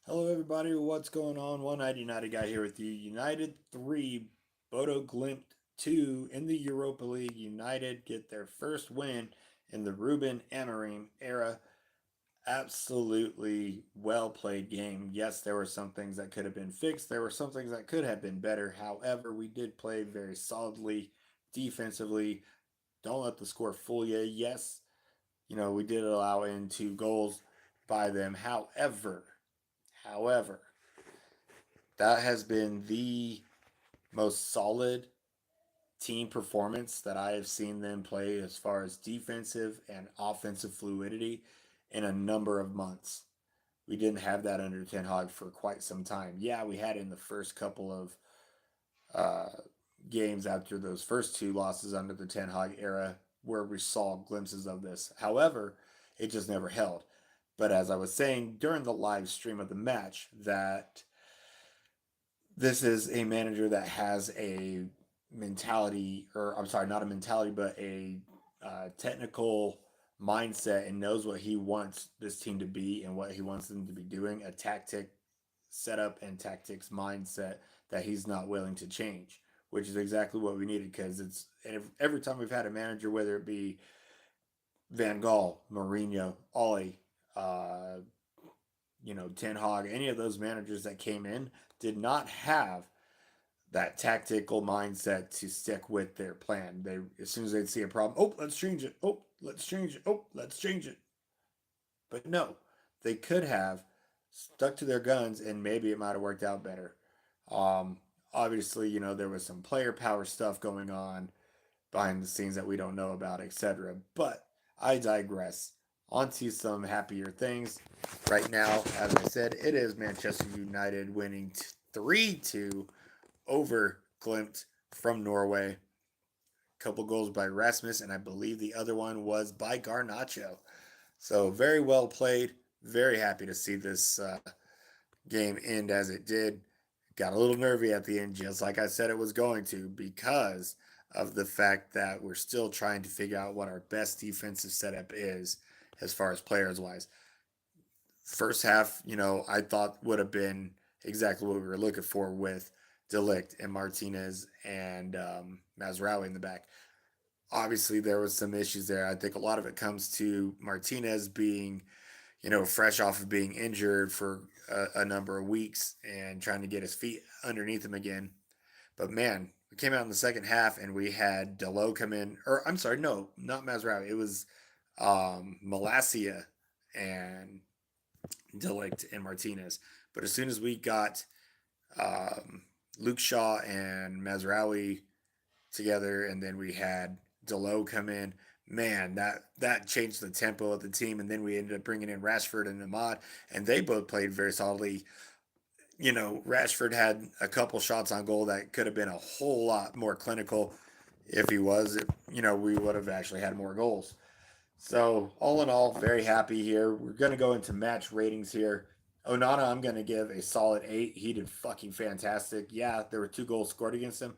Hello, everybody. What's going on? One-eyed United guy here with you. United 3, Bodo Glimt 2 in the Europa League. United get their first win in the Ruben Amorim era. Absolutely well played game. Yes, there were some things that could have been fixed. There were some things that could have been better. However, we did play very solidly defensively. Don't let the score fool you. Yes, we did allow in 2 goals by them. However, that has been the most solid team performance that I have seen them play as far as defensive and offensive fluidity in a number of months. We didn't have that under Ten Hag for quite some time. Yeah, we had it in the first couple of uh, games after those first 2 losses under the Ten Hag era where we saw glimpses of this. However, it just never held. But as I was saying during the live stream of the match, that this is a manager that has a mentality, or I'm sorry, not a mentality, but a technical mindset and knows what he wants this team to be and what he wants them to be doing. A tactic setup and tactics mindset that he's not willing to change, which is exactly what we needed because every time we've had a manager, whether it be Van Gaal, Mourinho, Ollie, uh, Ten Hag, any of those managers that came in did not have that tactical mindset to stick with their plan. They, as soon as they'd see a problem, oh, let's change it. Oh, let's change it. Oh, let's change it. But no, they could have stuck to their guns and maybe it might have worked out better. Um, Obviously, there was some player power stuff going on behind the scenes that we don't know about, etc. But I digress. On to some happier things. Right now, as I said, it is Manchester United winning 3-2 over Glimt from Norway. A couple goals by Rasmus, and I believe the other one was by Garnacho. So very well played. Very happy to see this game end as it did. Got a little nervy at the end, just like I said it was going to, because of the fact that we're still trying to figure out what our best defensive setup is as far as players wise. First half, I thought would have been exactly what we were looking for with Delict and Martinez and Mazraoui in the back. Obviously, there was some issues there. I think a lot of it comes to Martinez being, fresh off of being injured for a number of weeks and trying to get his feet underneath him again. But man, we came out in the second half and we had Delo come in, or I'm sorry, no, not Mazraoui. It was Malasia and Delict and Martinez. But as soon as we got um, Luke Shaw and Mazraoui together, and then we had Delo come in. Man, that changed the tempo of the team, and then we ended up bringing in Rashford and Ahmad, and they both played very solidly. Rashford had a couple shots on goal that could have been a whole lot more clinical if he was. We would have actually had more goals. So all in all, very happy here. We're gonna go into match ratings here. Onana, I'm gonna give a solid 8. He did fucking fantastic. Yeah, there were 2 goals scored against him,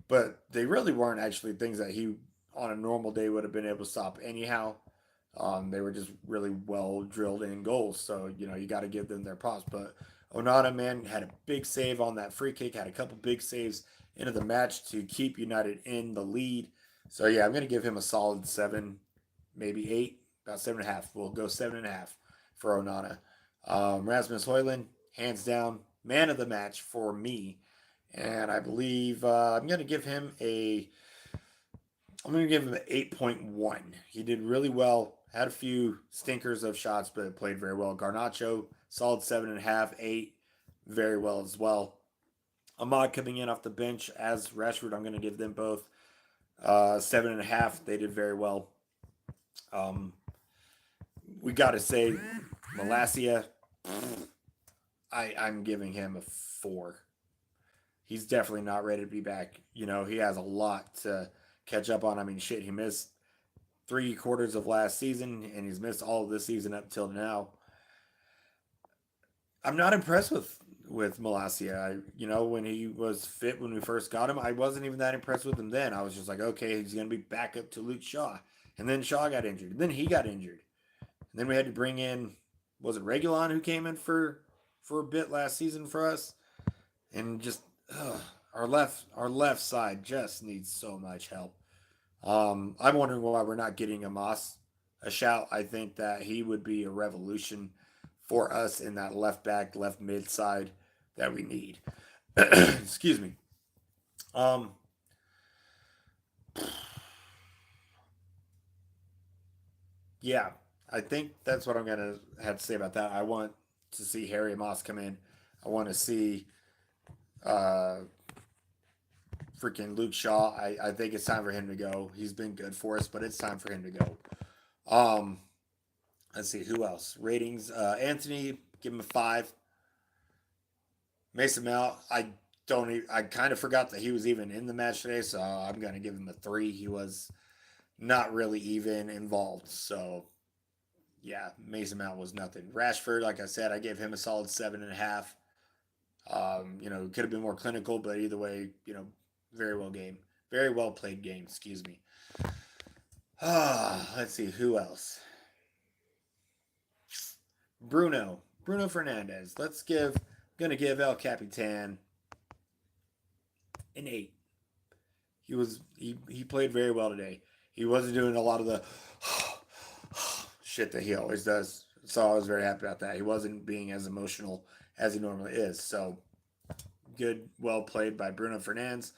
but they really weren't actually things that he on a normal day would have been able to stop anyhow. They were just really well drilled in goals, so you got to give them their props. But Onana, man, had a big save on that free kick. Had a couple big saves into the match to keep United in the lead. So yeah, I'm gonna give him a solid 7, maybe 8, about 7.5. We'll go 7.5 for Onana. Rasmus Højlund, hands down, man of the match for me, and I believe I'm going to give him an 8.1. He did really well. Had a few stinkers of shots, but played very well. Garnacho, solid 7.5, 8, very well as well. Ahmad coming in off the bench as Rashford. I'm going to give them both 7.5. They did very well. Um, we got to say, Malasia, I'm giving him a 4. He's definitely not ready to be back. He has a lot to catch up on. I mean, shit, he missed 3 quarters of last season, and he's missed all of this season up till now. I'm not impressed with Malasia. When he was fit when we first got him, I wasn't even that impressed with him then. I was just like, okay, he's gonna be back up to Luke Shaw, and then Shaw got injured, and then he got injured, and then we had to bring in, was it Regulon who came in for for a bit last season for us, and just our left side just needs so much help. I'm wondering why we're not getting Amos a shout. I think that he would be a revolution for us in that left back, left mid side that we need. Excuse me. Um, yeah, I think that's what I'm gonna have to say about that. I want to see Harry Moss come in. I want to see uh, freaking Luke Shaw. I think it's time for him to go. He's been good for us, but it's time for him to go. Um, let's see who else. Ratings. Anthony, give him a 5. Mason Mount, I don't. I kind of forgot that he was even in the match today, so I'm gonna give him a 3. He was not really even involved. So yeah, Mason Mount was nothing. Rashford, like I said, I gave him a solid 7.5. Could have been more clinical, but either way, very well played game. Excuse me. Let's see who else. Bruno Fernandez. Gonna give El Capitan an 8. He played very well today. He wasn't doing a lot of the shit that he always does. So I was very happy about that. He wasn't being as emotional as he normally is. So good, well played by Bruno Fernandes.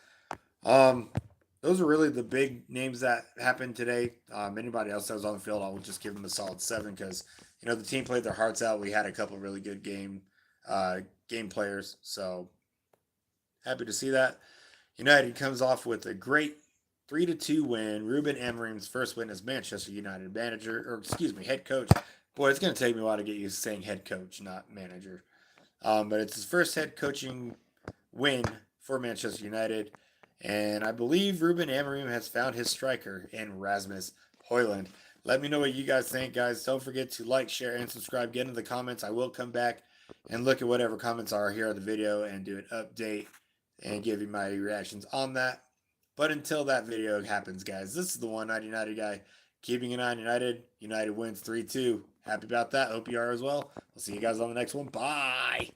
Um, those are really the big names that happened today. Anybody else that was on the field, I would just give them a solid 7 because the team played their hearts out. We had a couple really good game players. So happy to see that. United comes off with a great 3-2 win. Ruben Amorim's first win as Manchester United head coach. Boy, it's going to take me a while to get used to saying head coach, not manager. But it's his first head coaching win for Manchester United. And I believe Ruben Amorim has found his striker in Rasmus Højlund. Let me know what you guys think, guys. Don't forget to like, share, and subscribe. Get into the comments. I will come back and look at whatever comments are here on the video and do an update and give you my reactions on that. But until that video happens, guys, this is the One-Eyed United guy. Keeping an eye on United. United wins 3-2. Happy about that. Hope you are as well. I'll see you guys on the next one. Bye.